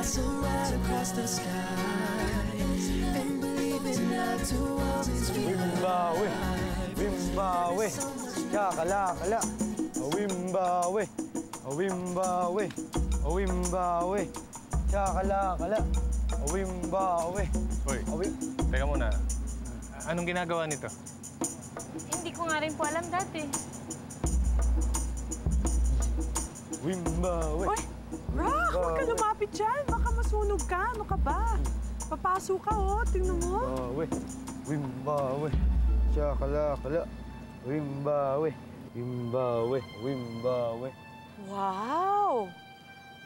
castle right across the sky. And believing that two worlds be Wimbawe, Wimbawe, Chakalakala, Wimbawe, Wimbawe, Wimbawe, Chakalakala, Wimbawe. Hoy, teka muna. Anong ginagawa nito? Hindi ko nga rin po alam dati. Wimbawe. Uy, Rock, huwag ka lumapit dyan. Baka masunog ka. Ano ka ba? Papasok ka, oh. Tingnan mo. Wimbawe, Wimbawe, Chakalakala, Wimbawe, Wimbawe, Wimbawe. Wow!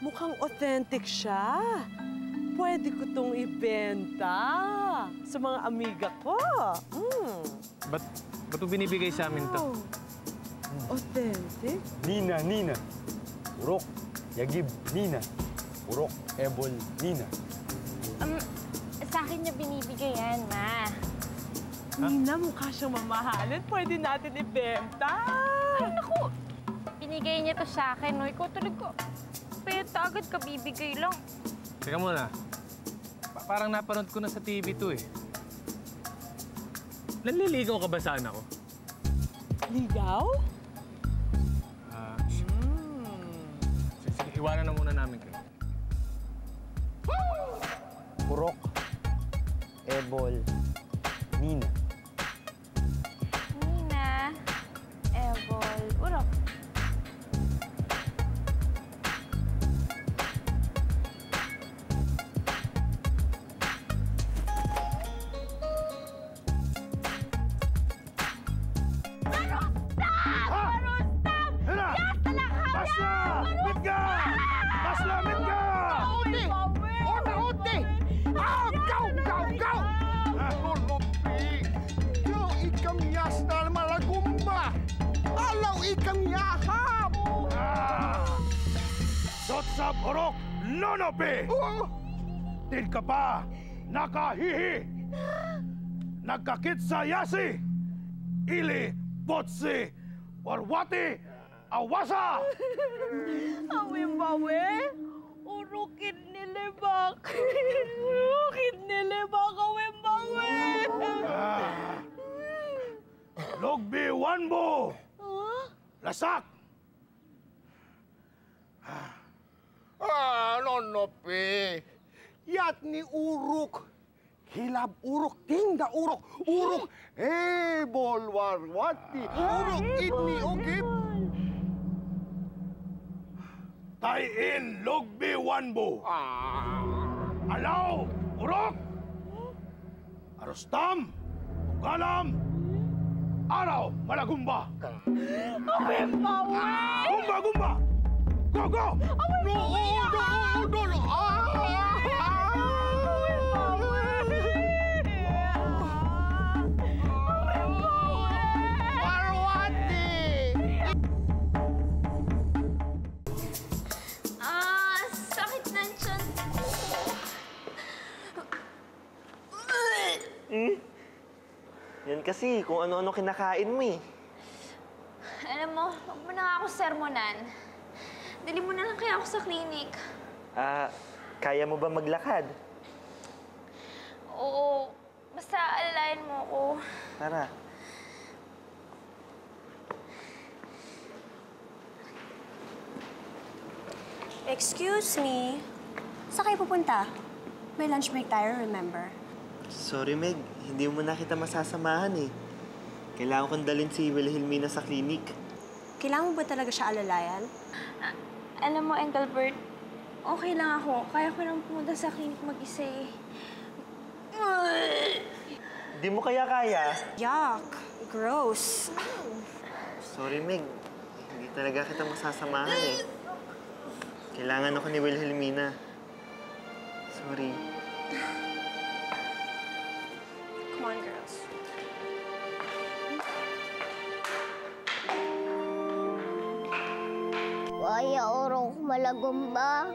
Mukhang authentic siya. Pwede ko itong ibenta sa mga amiga ko. Ba't mo binibigay sa amin to? Authentic? Nina, Nina. Urok, Yagib, Nina. Urok, Ebol, Nina. Sa akin niya binibigay yan, Ma. Nina, mukha siyang mamahalin. Pwede natin ibenta. Ay, naku! Binigay niya to sa akin, no? Ikaw talaga. Peta agad ka, bibigay lang. Teka muna. Parang napanood ko na sa TV to eh. Nanliligaw ka ba sa anak ko? Ligaw? Sige, iwanan na muna namin kayo. Urok, Ebol, Nina. Nina, Ebol, Urok. Sotsap orok, nonope! Din ka pa, nakahihi! Nagkakit sa yasi! Ili, botsi, warwati, awasa! Awimbawe? Urukid nilibak. Urukid nilibak, awimbawe. Logbi wanbo! Lasak! Nonope. Yat ni uruk. Hilab uruk, tingda uruk. Uruk, bolwarwati. Uruk, idni ugip. Tayin logbi wanbo. Alaw, urok! Arostam, ugalam, araw, malagumba. Awimbawe! Gumba, gumba! Go, go! No! Sakit ng tiyan ko. Yan kasi, kung ano-ano kinakain mo eh. Alam mo, huwag mo na nga ako sermonan. Dali mo na lang kaya ako sa clinic. Kaya mo ba maglakad? Oo, basta alalayan mo ako. Tara. Excuse me. Saan kayo pupunta? May lunch break tayo, remember? Sorry, Meg. Hindi mo na kita masasamahan eh. Kailangan kong dalhin si Wilhelmina sa klinik. Kailangan mo ba talaga siya alalayan? Alam mo, Engelbert, okay lang ako. Kaya ko lang pumunta sa clinic mag-isa eh. Di mo kaya? Yuck! Gross! Sorry, Meg. Hindi talaga kita masasamahan eh. Kailangan ako ni Wilhelmina. Sorry. Come on, girls. Kaya orong malagumba.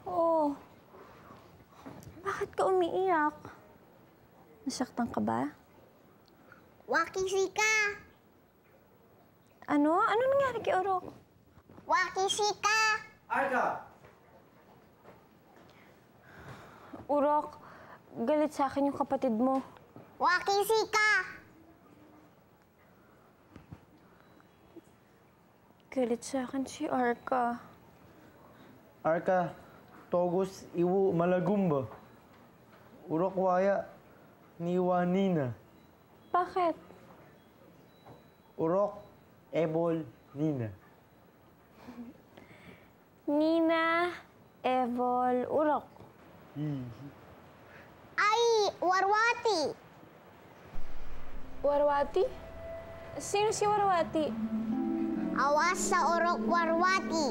Oh, bakit ka umiiyak? Nasaktan ka ba? Wakisi ka. Ano? Ano nangyari kay Orok? Wakishika! Arka! Urok, galit sa akin yung kapatid mo. Wakishika! Galit sa akin si Arka. Arka, Togus iwu malagumba. Urok waya niwa Nina. Bakit? Urok ebol Nina. Nina, Evol, Urok. Ay, Warwati! Warwati? Sino si Warwati? Awas sa Urok Warwati!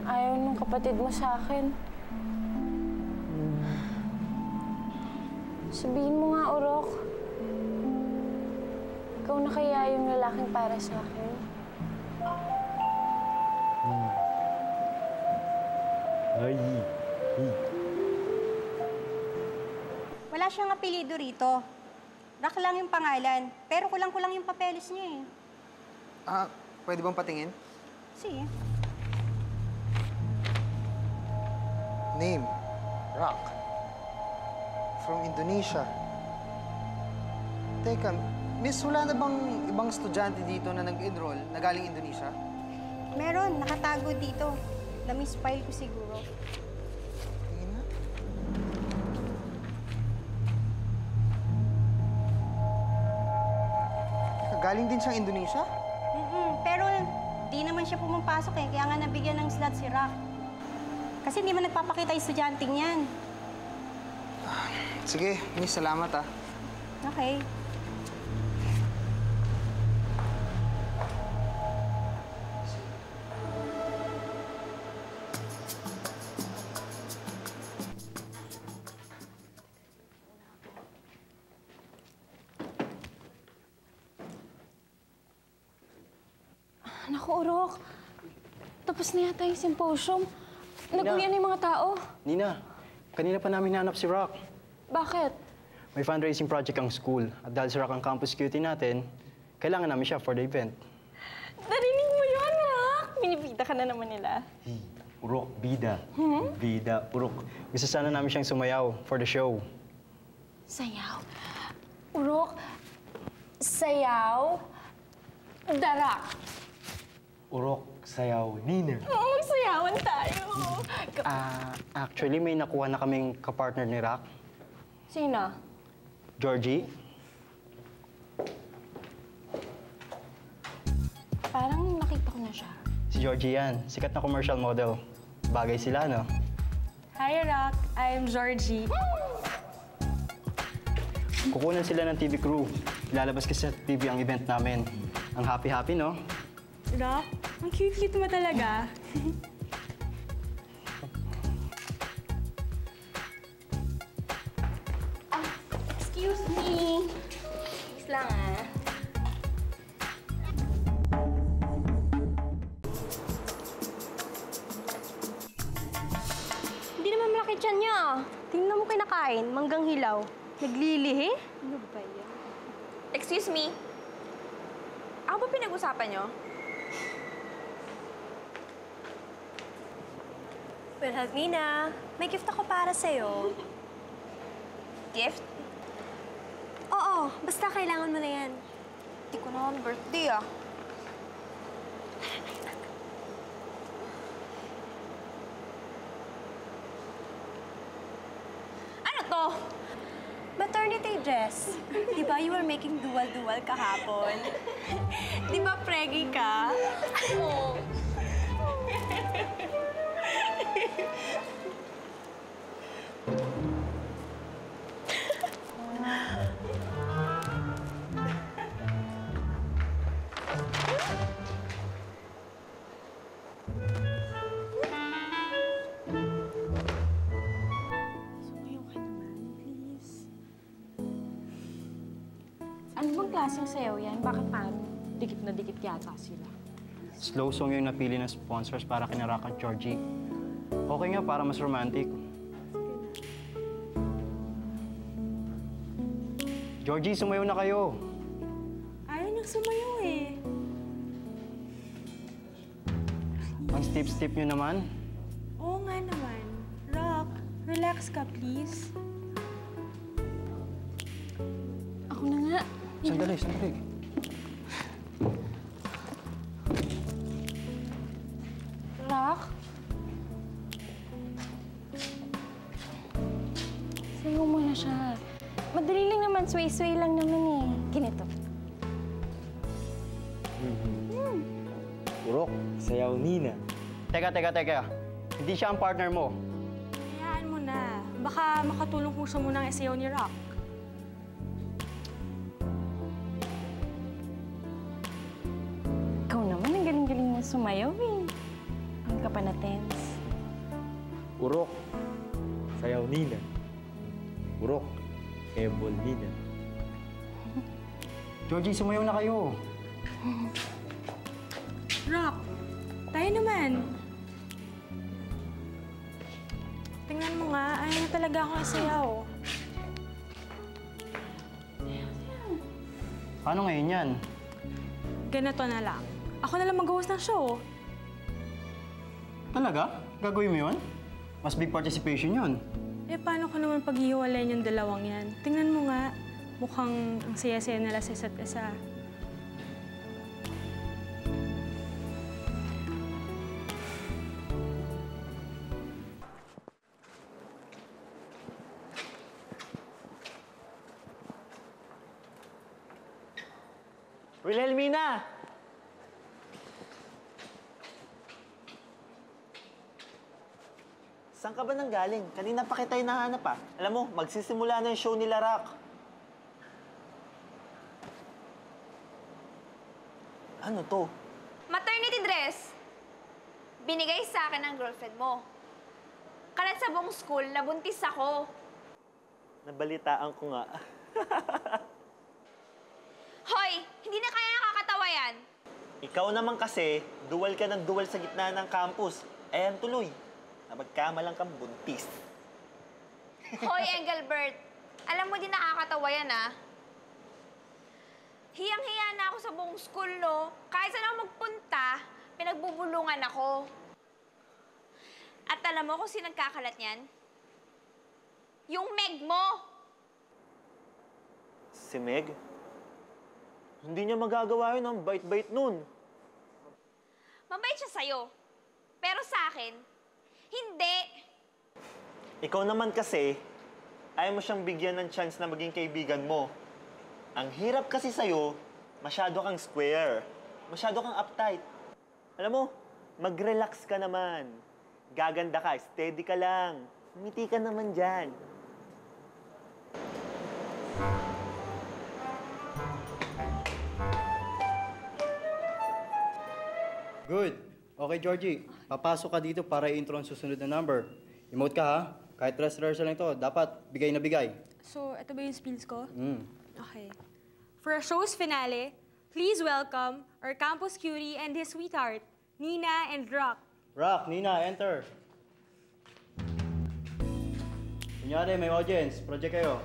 Ayaw ng kapatid mo sa akin. Sabihin mo nga, Urok. Ikaw na kaya yung lalaking para sa akin? Ay, Wala siyang apelido rito. Rock lang yung pangalan, pero kulang-kulang yung papeles niya eh. Pwede bang patingin? Sige. Name, Rock. From Indonesia. Teka, miss, wala na bang ibang estudyante dito na nag-enroll na galing Indonesia? Meron, nakatago dito. Na-misfile ko siguro. Tingin nga. Teka, galing din siyang Indonesia? Pero di naman siya pumapasok eh, kaya nga nabigyan ng slot si Rock. Kasi hindi man nagpapakita yung estudyanteng yan. Sige, miss, salamat ah. Okay. Naku, Urok. Tapos na yata yung symposium. Nag-uwi na yung mga tao. Nina, kanina pa namin nahanap si Rock. Bakit? May fundraising project ang school. At dahil si Rock ang campus cutie natin, kailangan namin siya for the event. Narinig mo yun, Rock? Binibida ka na naman nila. Urok, bida. Bida, Urok. Gusto sana namin siyang sumayaw for the show. Sayaw? Urok, sayaw, darak. Urok sayaw Nina. Magsayawan tayo. Actually, may nakuha na kaming kapartner ni Rock. Sino? Georgie. Parang nakita ko na siya. Si Georgie yan. Sikat na commercial model. Bagay sila, no? Hi, Rock. I'm Georgie. Kukunan sila ng TV crew. Ilalabas kasi sa TV ang event namin. Ang happy-happy, no? Rock, ang cute-cute mo talaga. Excuse me. Please lang, Hindi naman malaki tiyan niya. Tingnan mo kinakain, manggang hilaw. Naglilihi? Ano ba yan? Excuse me. Ako ba pinag-usapan nyo? Wilhelmina, may gift ako para sa'yo. Gift? Oo, basta kailangan mo na yan. Hindi ko naman birthday ah. Ano to? Maternity dress. Di ba you were making dual-dual kahapon? Di ba preggy ka? Oo. Ano bang klaseng sayaw yan? Bakit parang dikit na dikit yata sila? Slow song yung napili ng sponsors para kina Rock at Georgie. Okay nga, para mas romantic. Georgie, sumayaw na kayo. sumayaw eh. Ang steep-steep nyo naman. Oo nga naman. Rock, relax ka, please. Ako na nga. Sandali, sandali. Rock? Sayo mo na siya. Madali lang naman, sway-sway lang naman eh. Ganito. Urok, sayaw Nina. Teka. Hindi siya ang partner mo. Hayaan mo na. Baka makatulong kung siya muna ang isayaw ni Rock. Ikaw naman, ang galing-galing mo sumayaw eh. Ang ka pa na tense. Urok, sayaw Nina. Urok, ebol Nina. Georgie, sumayaw na kayo. Rock, tayo naman. Tingnan mo nga, ayaw na talaga akong isayaw. Paano ngayon yan? Ganito na lang. Ako na lang mag-host ng show. Talaga? Gagawin mo yun? Mas big participation yun. Eh, paano ko naman paghihiwalayin yung dalawang yan? Tingnan mo nga, mukhang ang saya-saya nila sa isa't isa. Wilhelmina! Saan ka ba nang galing? Kanina pa kita hinahanap ah. Alam mo, magsisimula na yung show nila Rock. Ano to? Maternity dress. Binigay sa akin ng girlfriend mo. Kalat sa buong school, nabuntis ako. Nabalitaan ko nga. Hoy, hindi na kaya nakakatawa yan. Ikaw naman kasi, dual ka ng dual sa gitna ng campus. Ayan tuloy. Nabagkamalang kang buntis. Hoy, Engelbert. Alam mo din nakakatawa yan, ah. Hiyang-hiya na ako sa buong school, no? Kahit saan ako magpunta, pinagbubulungan ako. At alam mo kung sino nagkakalat niyan? Yung Meg mo! Si Meg? Hindi niya magagawa yun, ang bait-bait nun. Mabait siya sa'yo. Pero sa akin, hindi. Ikaw naman kasi, ayaw mo siyang bigyan ng chance na maging kaibigan mo. Ang hirap kasi sa'yo, masyado kang square. Masyado kang uptight. Alam mo, mag-relax ka naman. Gaganda ka, steady ka lang. Ngiti ka naman dyan. Good. Okay, Georgie. Papasok ka dito para i-intro ang susunod na number. Emote ka, ha? Kahit dress rehearsal lang ito, dapat bigay na bigay. So, ito ba yung spills ko? Okay. For our show's finale, please welcome our campus cutie and his sweetheart, Nina and Rock. Rock, Nina, enter. Kunyari, may audience. Project kayo.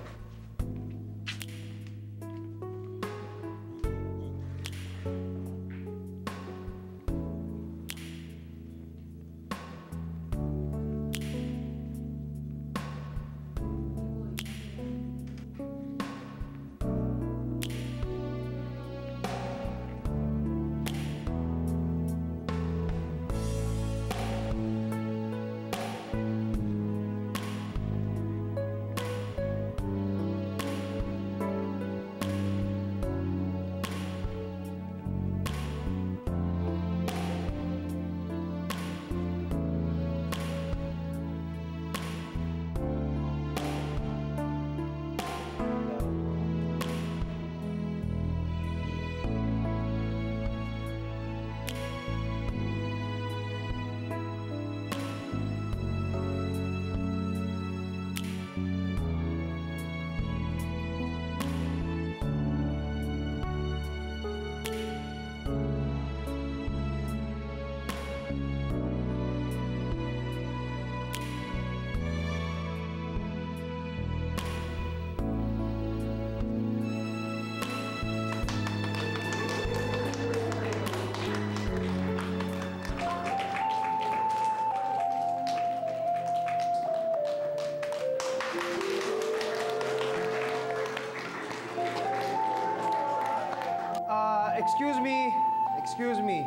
Excuse me. Excuse me.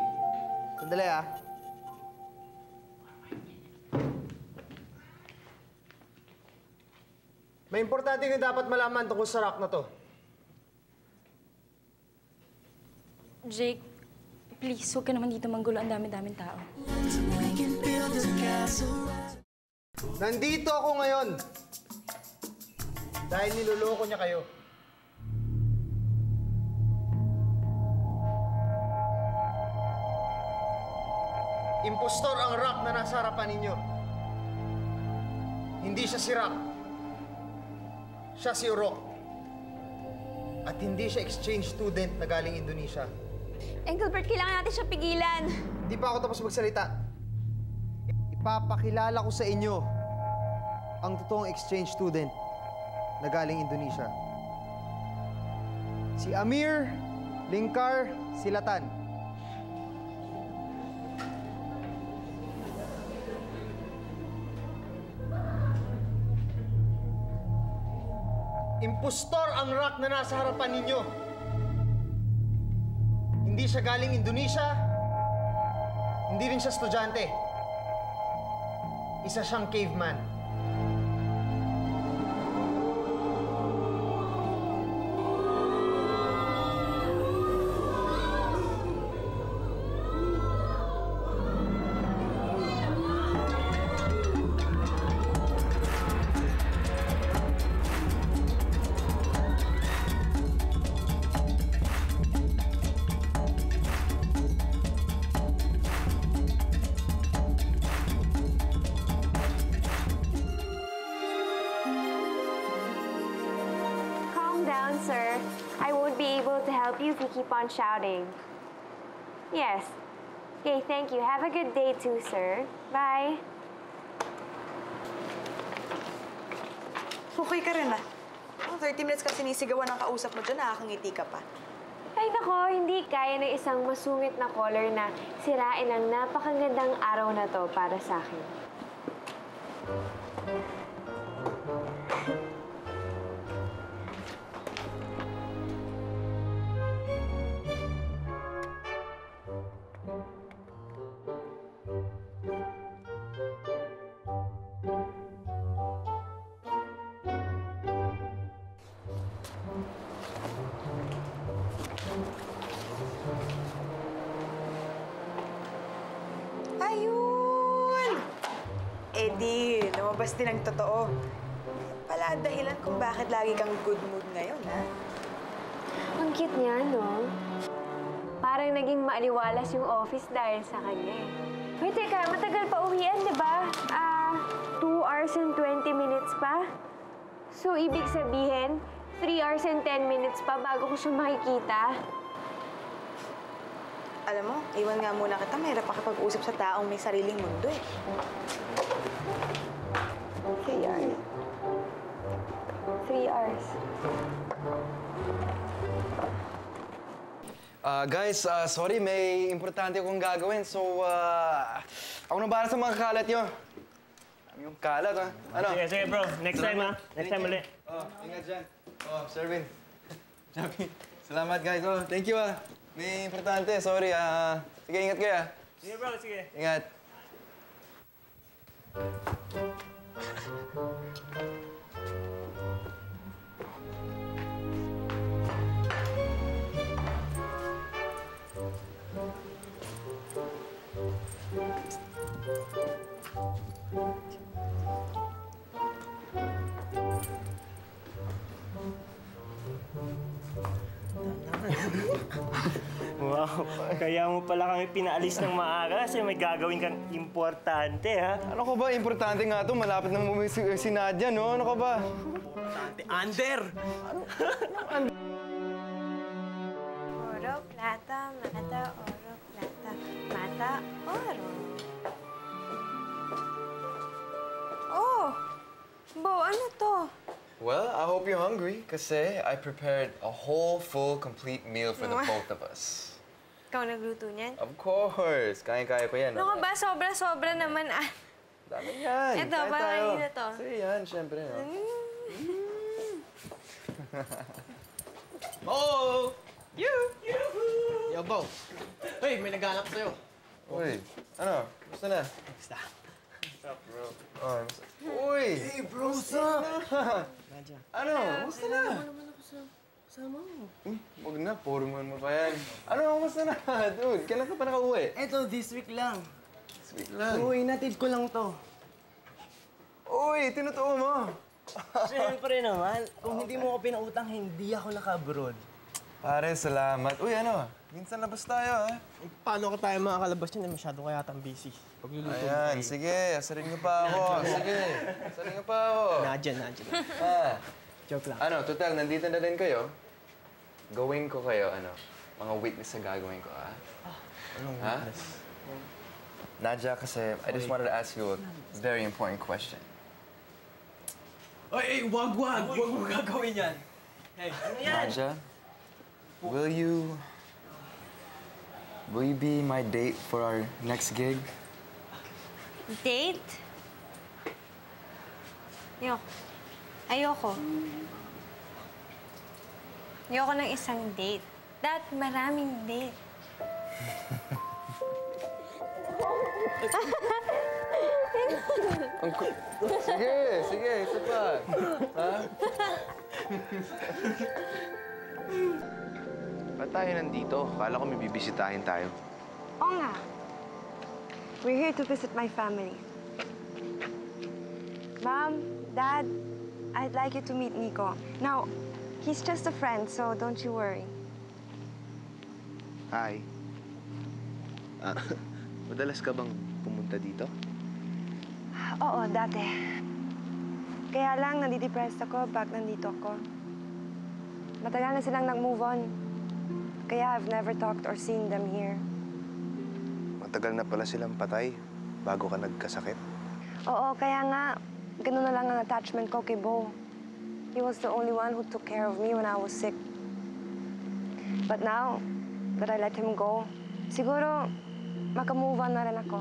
Sandali, ah. May importante nga dapat malaman tungkol sa rock na to. Jake, please, huwag ka naman dito manggulo. Ang dami-daming tao. Nandito ako ngayon dahil niloloko niya kayo. Impostor ang Rock na nasa harapan ninyo. Hindi siya si Rock. Siya si Urok. At hindi siya exchange student na galing Indonesia. Engelbert, kailangan natin siya pigilan. Hindi pa ako tapos magsalita. Ipapakilala ko sa inyo ang totoong exchange student na galing Indonesia. Si Amir Lingkar Silatan. Impostor ang Rock na nasa harapan ninyo. Hindi siya galing Indonesia. Hindi rin siya estudyante. Isa siyang caveman. Down, sir. I won't be able to help you if you keep on shouting. Yes. Okay, thank you. Have a good day too, sir. Bye. Okay ka rin, ah. 30 minutes ka sinisigawan ng kausap mo dyan, nakakangiti ka pa. Ay nako, hindi kaya ng isang masungit na caller na sirain ang napakagandang araw na to para sa akin. Ayun! Eh di, lumabas din ang totoo. Pala ang dahilan kung bakit lagi kang good mood ngayon, ha? Ang cute niya, no? Parang naging maaliwalas yung office dahil sa kanya eh. Wait, teka, matagal pa uwian, di ba? 2 hours and 20 minutes pa? So, ibig sabihin, 3 hours and 10 minutes pa bago ko siya makikita? Alam mo, iwan nga muna kita. Mahirap makapag-usap sa taong may sariling mundo, eh. 3 hours. 3 hours. Guys, sorry, may importante akong gagawin. So, ako na bahala sa mga kalat nyo. Yung kalat, ha? Ano? Sige, bro. Next time, ha? Next time ulit. Ingat dyan. Sherwin. Salamat, guys. Thank you, ha? May importante. Sorry, sige, ingat kayo, ha? Sige, bro. Sige. Ingat. Wow, kaya mo pala kami pinaalis ng maaga kasi may gagawin kang importante, ha? Ano ka ba? Importante nga to. Malapit na umuwi si Nadia, no? Ano ka ba? Importante. Under! Oro, plata, mata, oro, plata, mata, oro. Oh! Bo, ano to? Well, I hope you're hungry kasi I prepared a whole, full, complete meal for the both of us. Ikaw nagluto niyan? Of course! Kaya-kaya ko yan. Ano ka ba? Sobra-sobra naman. Dami yan. Ito, parang na to. Sige yan, syempre. No? Oh! You! Bo. Hey, may naghanap sa'yo. Uy, ano? Gusto na? Basta. What's up, bro? Oh, uy! Hey, bro, what's up? Ano? Gusto na? naman ako sa kasama mo. Huwag na, puro mo pa yan. Ano, gusto na? Dude, kailan ka pa nakauwi? Eto, this week lang. Sweet lang. Uy, natid ko lang to. Uy, tinutuo mo. Siyempre naman, kung hindi mo ako pinautang, hindi ako naka-abroad. Pare, salamat. Uy, ano? Minsan labas tayo, ha? Paano ko tayo makakalabas niyan? Masyado kaya tang busy. Pagluluto Ayan, sige. Asarin niyo pa ako. Sige. Asarin niyo pa ako. Nadyan. Ah. Joke lang. Ano, total, nandito na din kayo. Gawin ko kayo, mga weakness na gagawin ko, ha? Anong Ha? weakness? Nadja, kasi I just wanted to ask you a very important question. Ay, wag mo gagawin yan. Hey, ano yan? Nadja, will you be my date for our next gig? Date? Ayoko. Ayoko ng isang date. Maraming date. Sige, isa pa. Ha? Ba't tayo nandito? Kala ko may bibisitahin tayo. Oo nga. We're here to visit my family. Mom, Dad, I'd like you to meet Nico. Now, he's just a friend, so don't you worry. Hi. Madalas ka bang pumunta dito? Oo, dati. Kaya lang, nadidepressed ako pag nandito ako. Matagal na silang nag-move on. Kaya I've never talked or seen them here. Matagal na pala silang patay bago ka nagkasakit. Oo, kaya nga, ganun na lang ang attachment ko kay Bo. He was the only one who took care of me when I was sick. But now that I let him go, siguro maka-move on na rin ako.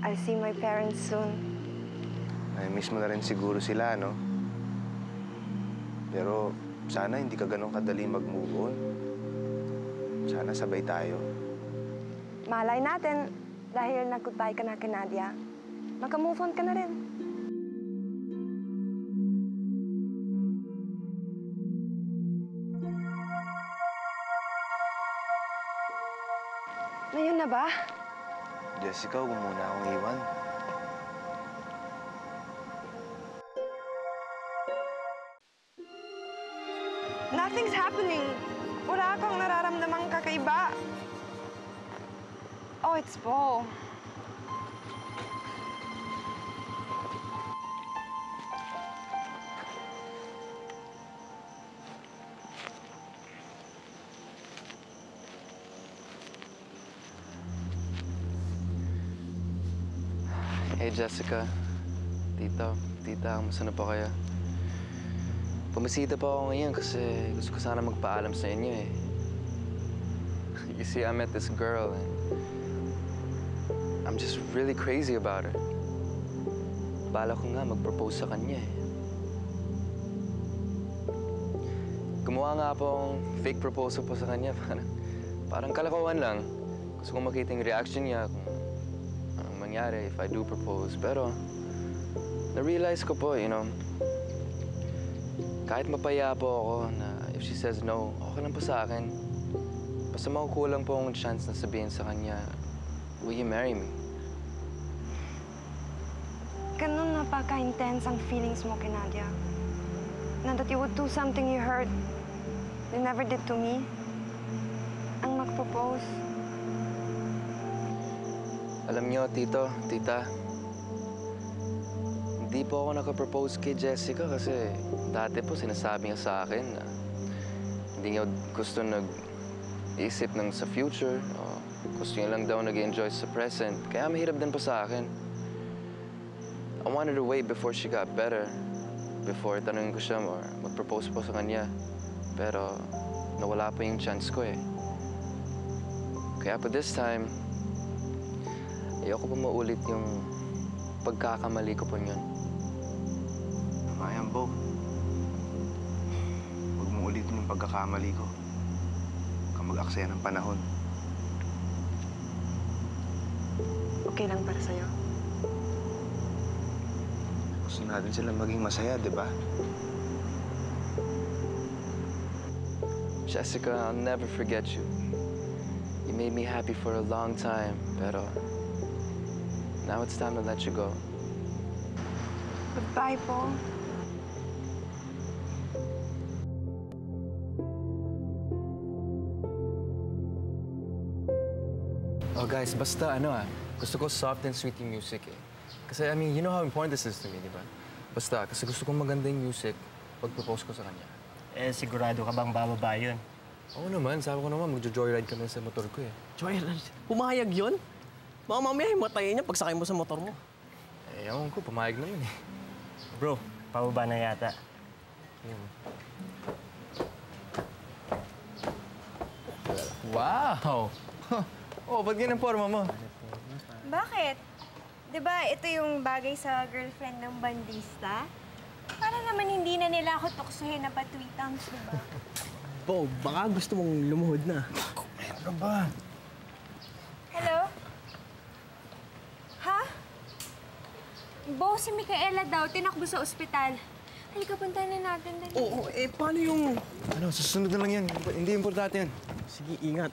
I'll see my parents soon. Miss mo na rin siguro sila, no? Pero sana hindi ka ganun kadali mag-move on. Sana sabay tayo. Malay natin, dahil nag-goodbye ka na kay Nadia, maka-move on ka na rin. Ngayon na ba? Jessica, huwag mo muna akong iwan. Nothing's happening. Wala kang nararamdamang kakaiba. Oh, it's Bo. Hey, Jessica. Tito, tita, kamusta na po kayo? Pumisita pa ako ngayon kasi gusto ko sana magpaalam sa inyo eh. You see, I met this girl and I'm just really crazy about her. Bala ko nga mag-propose sa kanya eh. Gumawa nga po akong fake proposal po sa kanya. Parang kalakuan lang. Gusto kong makita yung reaction niya kung anong mangyari if I do propose. Pero na-realize ko po, kahit mapaya po ako na if she says no, okay lang po sa akin. Basta makukulang po akong chance na sabihin sa kanya, will you marry me? Ganun napaka-intense ang feelings mo kay Nadia. Na that you would do something you heard, you never did to me. Ang mag-propose. Alam niyo, Tito, Tita, hindi po ako nakapropose kay Jessica kasi dati po sinasabi niya sa akin na hindi niya gusto nag-isip ng sa future o gusto niya lang daw nag-enjoy sa present. Kaya mahirap din po sa akin. I wanted to wait before she got better, before tanungin ko siya or mag-propose po sa kanya. Pero nawala pa yung chance ko eh. Kaya po this time, ayoko pa maulit yung pagkakamali ko po yun. Tama yan, Bo. Huwag mo ulitin yung pagkakamali ko. Baka mag-aksaya ng panahon. Okay lang para sa'yo? Gusto natin sila maging masaya, di ba? Jessica, I'll never forget you. You made me happy for a long time, pero now it's time to let you go. Goodbye, Paul. Oh, guys, basta gusto ko soft and sweet yung music eh. Kasi, I mean, you know how important this is to me, di ba? Basta, kasi gusto kong maganda yung music pag-propose ko sa kanya. Eh, sigurado ka bang bababa yun? Oo naman, sabi ko naman, magjo-joyride kami sa motor ko eh. Joyride? Pumayag yun? Baka mamaya himatayin niya pagsakay mo sa motor mo. Eh, ewan ko, pumayag naman eh. Bro, pababa na yata. Wow! Oh, ba't ganyan forma mo? Bakit? Di ba ito yung bagay sa girlfriend ng bandista? Para naman hindi na nila ako tuksohin na patwitams, di ba? Bo, baka gusto mong lumuhod na. Ano ba? Hello? Ha? Bo, si Micaela daw, tinakbo sa ospital. Halika, puntahan na natin dali. Oo, paano yung... Ano, susunod na lang yan. Hindi importante yan. Sige, ingat.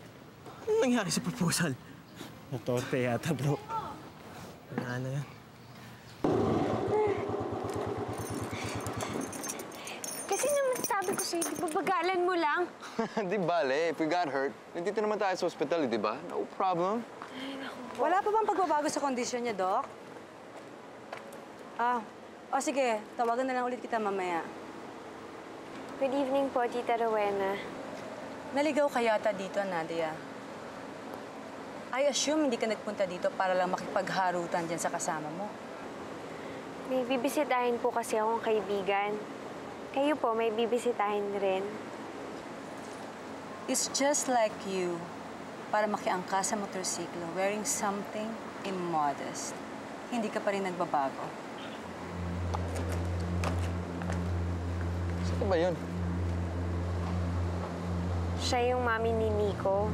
Anong nangyari sa proposal? Natorpe yata, bro. Wala na yan. Kasi naman sabi ko sa'yo, di ba bagalan mo lang? Di bale, if we got hurt, nandito naman tayo sa ospital, di ba? No problem. Wala pa bang pagbabago sa kondisyon niya, Doc? O sige, tawagan na lang ulit kita mamaya. Good evening po, Tita Rowena. Naligaw ka yata dito, Nadia. I assume hindi ka nagpunta dito para lang makipagharutan dyan sa kasama mo. May bibisitahin po kasi akong kaibigan. Kayo po, may bibisitahin rin. It's just like you, para makiangka sa motorsiklo, wearing something immodest. Hindi ka pa rin nagbabago. Saan ba yun? Siya yung mami ni Nico.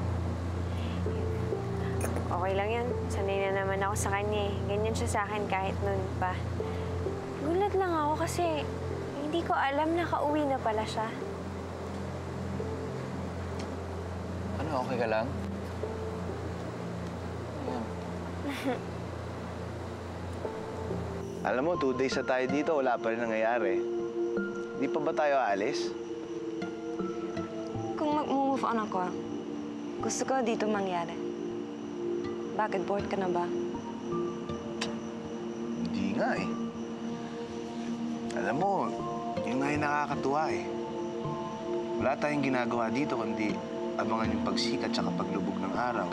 Okay lang yan. Sanay na naman ako sa kanya eh. Ganyan siya sa akin kahit noon pa. Gulat lang ako kasi hindi ko alam na kauwi na pala siya. Ano, okay ka lang? Alam mo, 2 days na tayo dito, wala pa rin nangyayari. Di pa ba tayo aalis? Kung mag-move on ako, gusto ko dito mangyari. Bakit? Bored ka na ba? Hindi nga eh. Alam mo, yun nga yung nakakatuwa eh. Wala tayong ginagawa dito kundi abangan yung pagsikat tsaka paglubog ng araw.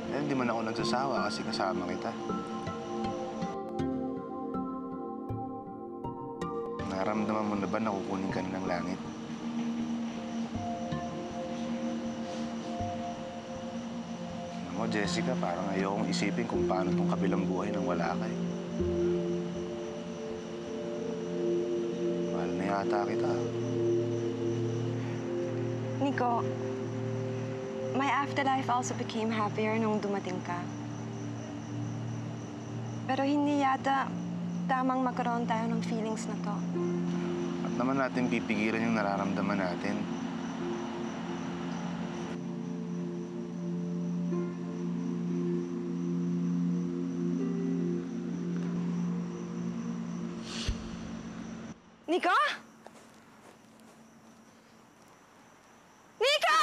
Dahil hindi man ako nagsasawa kasi kasama kita. Naramdaman mo na ba na kukunin ka na ng langit? Alam mo, Jessica, parang ayokong isipin kung paano tong kabilang buhay nang wala ka eh. Mahal na yata kita. Nico, my afterlife also became happier nung dumating ka. Pero hindi yata tamang magkaroon tayo ng feelings na to. At naman natin pipigilan yung nararamdaman natin. Nico? Nico!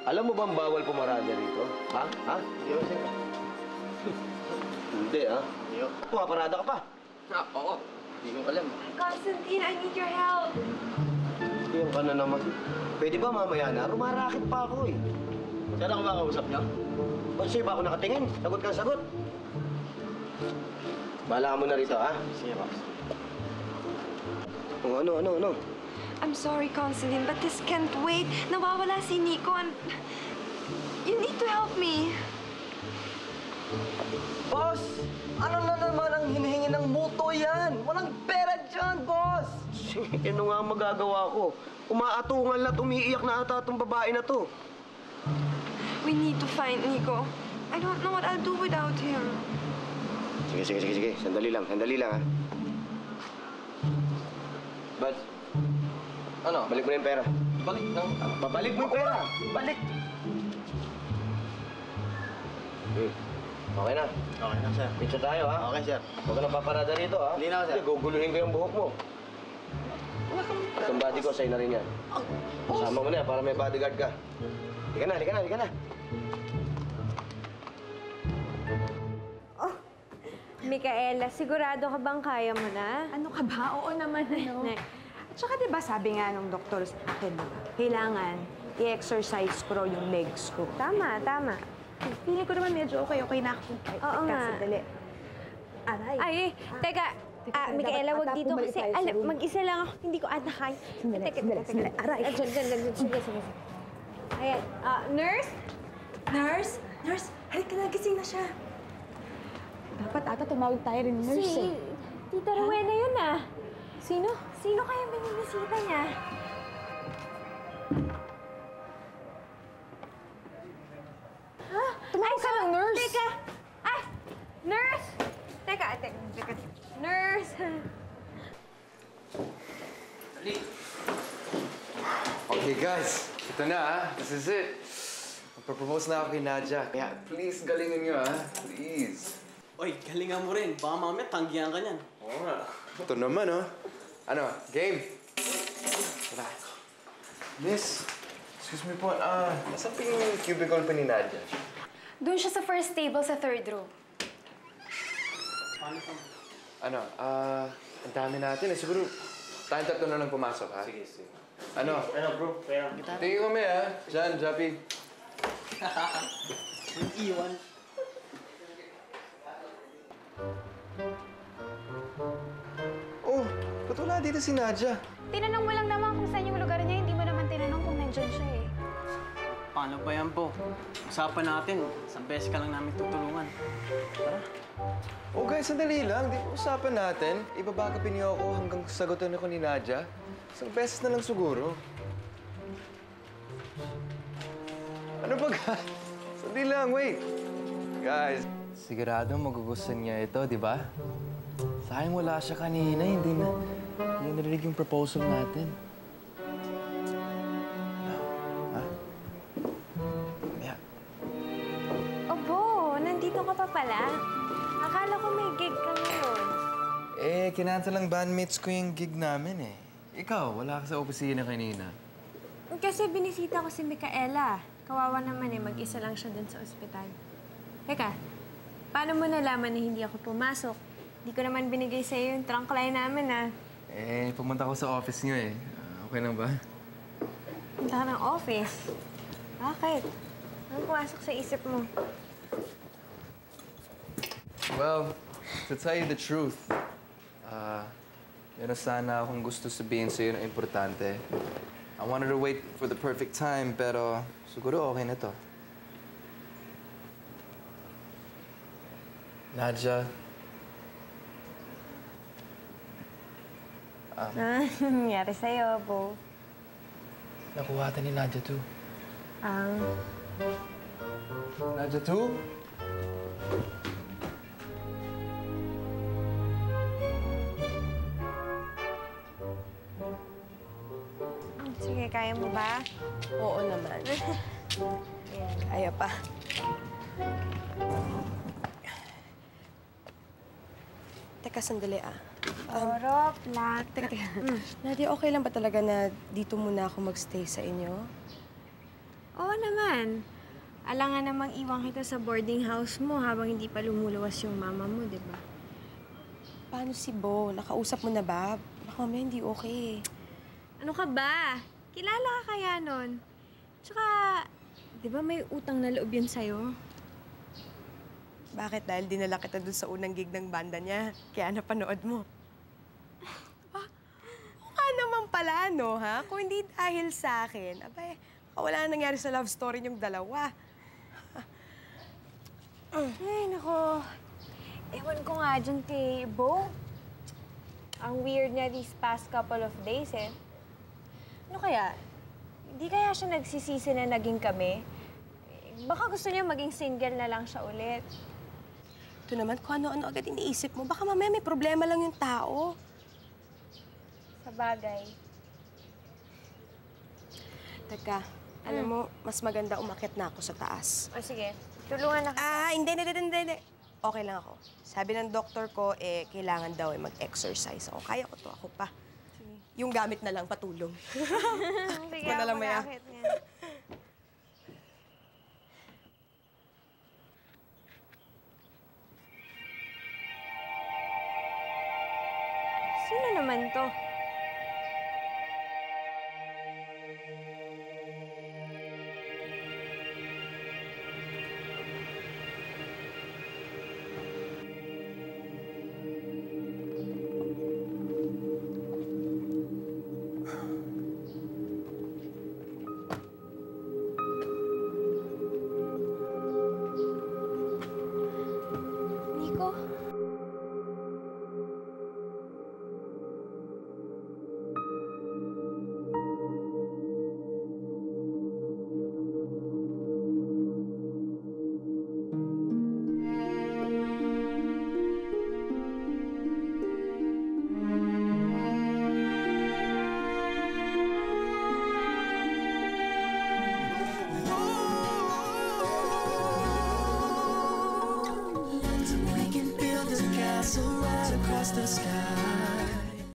Alam mo bang bawal pumarada rito? Ha? Ha? Hindi, ha? Pumaparada ka pa. Oo. Hindi ko alam. Constantine, I need your help. Yan ka na naman. Pwede ba mamaya na? Rumarakit pa ako eh. Saan ako makausap niya? Ba't sa'yo ba ako nakatingin? Sagot kang sagot. Bahala ka muna rito, ha? Sige, Boss. Ano? I'm sorry, Constantine, but this can't wait. Nawawala si Nico and you need to help me. Boss! Ano na naman ang hinihingi ng muto yan? Walang pera dyan, boss! Ano nga ang magagawa ko? Umaatungal na umiiyak na ata itong babae na to. We need to find Nico. I don't know what I'll do without him. Sige. Sandali lang, ha? Bad. Ano? Balik mo na yung pera. Balik lang. Babalik mo yung pera. Balik! Okay na. Okay na, sir. Pizza tayo, ha? Okay, sir. Huwag ka nang paparada rito, ha? Hindi na ako, sir. Kasi guguluhin ko yung buhok mo. Itong body ko, sa'yo na rin yan. Kasama mo na yan para may bodyguard ka. Halika na. Micaela, sigurado ka bang kaya mo na? Ano ka ba? Oo naman, ano. At saka diba sabi nga nung doktor sa akin, kailangan i-exercise ko raw yung legs ko. Tama. Pili ko naman medyo okay na ako. Oo nga. Sandali. Aray. Ay, teka. Micaela, wag dito kasi mag-isa lang ako. Hindi ko kaya. Sandali. Aray. Sige. Ayan. Nurse? Nurse, halika na, gising na siya. Dapat ata tumawag tayo rin nurse eh. Tita Rowena yun ah. Sino? Sino kaya bininisita niya? Tumawag ka ng nurse. Teka! Nurse! Teka. Nurse! Okay, guys. Ito na, ha? This is it. Magpropose na ako kay Nadia. Kaya, please, galingan nyo, ha? Please. Oy, galingan mo rin. Baka mamaya tanggihan ka niyan. Oo nga. Ito naman, oh. Ano, game? Tara. Miss, excuse me po. Nasaan pa yung cubicle pa ni Nadia? Doon siya sa first table sa third row. Ano, ang dami natin eh. Siguro, tayong tatlo na lang pumasok, ha? Sige. Ano? Ano, bro? Pera. Tingin kami, ha? Jan, Jappy. Iwan. Oh, ba't wala dito si Nadia? Tinanong mo lang naman kung saan yung lugar niya. Hindi mo naman tinanong kung nandyan siya eh. Paano ba yan po? Usapan natin. Isang beses ka lang namin tutulungan. Tara. Oh, guys, sandali lang. Di ba usapan natin? Ibabagapin niyo ako hanggang sagutin ako ni Nadia. Isang beses na lang siguro. Ano ba, guys? Sandali lang, wait. Guys, sigurado magugustuhan niya ito, di ba? Sayang wala siya kanina. Hindi narinig yung proposal natin. Obo, nandito ka pa pala. Akala ko may gig ka ngayon. Eh, kinanta lang bandmates ko yung gig namin eh. Ikaw, wala ka sa opisina kanina. Kasi binisita ko si Micaela. Kawawa naman eh, mag-isa lang siya dun sa ospital. Teka, paano mo nalaman na hindi ako pumasok? Hindi ko naman binigay sa'yo yung trunk line namin ah. Eh, pumunta ko sa office niyo eh. Okay lang ba? Punta ka ng office. Bakit? Anong pumasok sa isip mo? Well, to tell you the truth, meron sana akong gusto sabihin sa'yo na importante. I wanted to wait for the perfect time, pero siguro okay na to. Nadia. Nangyari sa'yo, Bo. Nakuhatan ni Nadia too. Nadia too? Sige, kaya mo ba? Oo naman. Kaya pa. Teka, sandali ah. Oro, plat. Teka. Nadia, okay lang ba talaga na dito muna ako magstay sa inyo? Oo naman. Alangan namang iwan kita sa boarding house mo habang hindi pa lumuluwas yung mama mo, di ba? Paano si Bo? Nakausap mo na ba? Baka mamaya hindi okay. Ano ka ba? Kilala ka kaya nun? Tsaka, di ba may utang na loob yun sa'yo? Bakit? Dahil dinala kita dun sa unang gig ng banda niya. Kaya napanood mo. Mukha naman pala, no, ha? Kung hindi dahil sa akin, abay, wala na nangyari sa love story niyong dalawa. Ay, nako. Ewan ko nga dyan kay Bo. Ang weird niya these past couple of days eh. Ano kaya? Hindi kaya siya nagsisisi na naging kami? Baka gusto niya maging single na lang siya ulit. Ito naman, kung ano-ano agad iniisip mo. Baka mamaya may problema lang yung tao. Sa bagay. Teka, alam mo, mas maganda umakyat na ako sa taas. O sige, tulungan na kita. Hindi. Okay lang ako. Sabi ng doktor ko, kailangan daw mag-exercise ako. Kaya ko to, ako pa. Yung gamit na lang, patulong. Sige, Ikaw na lang, ako Maya. nakakit niya. Sino naman to? Nico? We can build a castle right across the sky.